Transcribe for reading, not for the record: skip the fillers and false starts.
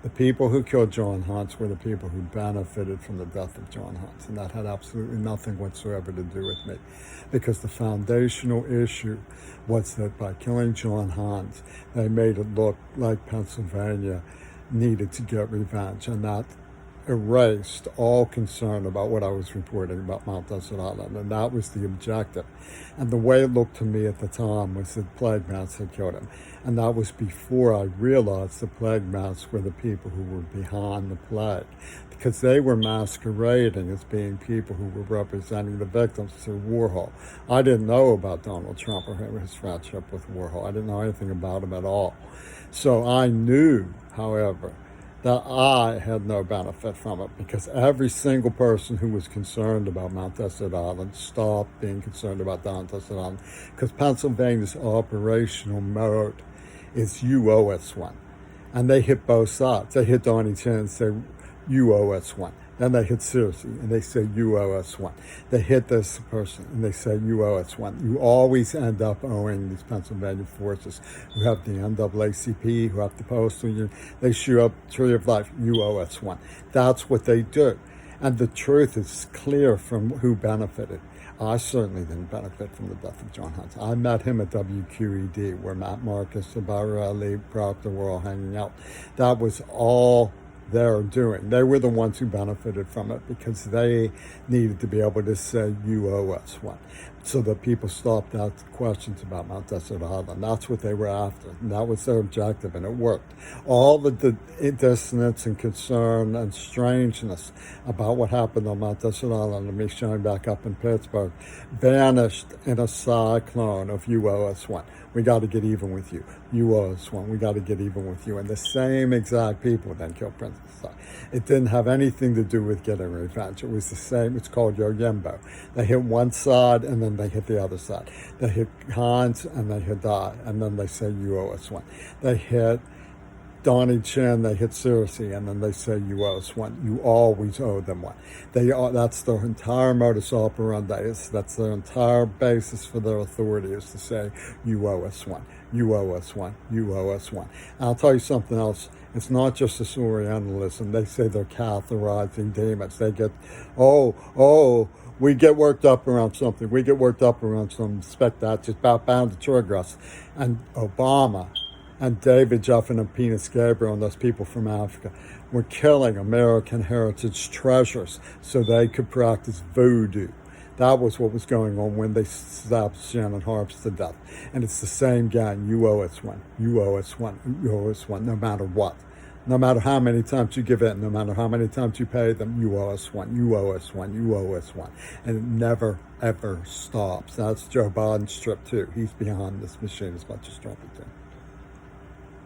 The people who killed John Hunts were the people who benefited from the death of John Hunts, and that had absolutely nothing whatsoever to do with me, because the foundational issue was that by killing John Hunts, they made it look like Pennsylvania needed to get revenge, and that erased all concern about what I was reporting about Mount Desert Island, and that was the objective. And the way it looked to me at the time was that plague mats had killed him, and that was before I realized the plague mats were the people who were behind the plague, because they were masquerading as being people who were representing the victims through Warhol. I didn't know about Donald Trump or his friendship with Warhol. I didn't know anything about him at all. So I knew, however, that I had no benefit from it, because every single person who was concerned about Mount Desert Island stopped being concerned about Mount Desert Island, because Pennsylvania's operational mode is you owe us one. And they hit both sides. They hit Donnie Chin and say, you owe us one. Then they hit Searcy and they say, you owe us one. They hit this person and they say, you owe us one. You always end up owing these Pennsylvania forces who have the NAACP, who have the Postal Union. They shoot up Tree of Life, you owe us one. That's what they do. And the truth is clear from who benefited. I certainly didn't benefit from the death of John Hunts. I met him at WQED, where Matt Marcus, Sabara Ali, Proctor were all hanging out. That was all they're doing. They were the ones who benefited from it, because they needed to be able to say, you owe us one, so that people stopped asking questions about Mount Desert Island. That's what they were after, and that was their objective, and it worked. All the dissonance and concern and strangeness about what happened on Mount Desert Island and me showing back up in Pittsburgh vanished in a cyclone of you owe us one. We got to get even with you. You owe us one. We got to get even with you. And the same exact people then killed Princess Di. It didn't have anything to do with getting revenge. It was the same. It's called Yo-Yembo. They hit one side and then they hit the other side. They hit Hans and they hit Di, and then they say, you owe us one. They hit Donnie Chin, they hit Searcy, and then they say, you owe us one. You always owe them one. That's their entire modus operandi. That's their entire basis for their authority, is to say, you owe us one. You owe us one. You owe us one. And I'll tell you something else. It's not just this Orientalism. They say they're catheterizing demons. They get, we get worked up around something. We get worked up around some spec that's about bound to trigger us. And Obama and David Jeffen and Penis Gabriel and those people from Africa were killing American heritage treasures so they could practice voodoo. That was what was going on when they stabbed Shannon Harps to death. And it's the same gang. You owe us one. You owe us one. You owe us one, no matter what. No matter how many times you give in, no matter how many times you pay them, you owe us one. You owe us one. You owe us one. And it never, ever stops. That's Joe Biden's trip, too. He's behind this machine as much as Trump is doing.